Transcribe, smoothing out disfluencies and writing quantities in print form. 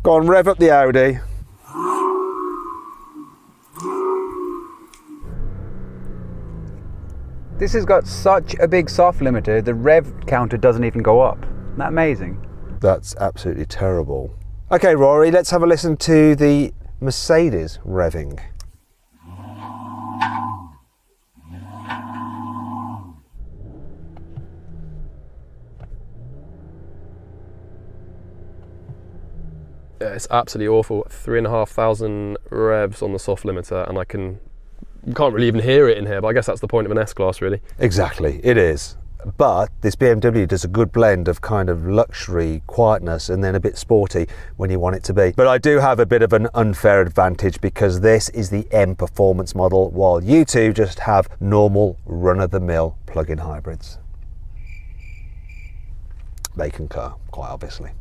Go on, rev up the Audi. This has got such a big soft limiter, the rev counter doesn't even go up. Isn't that amazing? That's absolutely terrible. Okay, Rory, let's have a listen to the Mercedes revving. Yeah, it's absolutely awful. 3,500 revs on the soft limiter, and you can't really even hear it in here, but I guess that's the point of an S-Class, really. Exactly, it is. But this BMW does a good blend of kind of luxury, quietness, and then a bit sporty when you want it to be. But I do have a bit of an unfair advantage because this is the M Performance model, while you two just have normal, run-of-the-mill plug-in hybrids. They concur, quite obviously.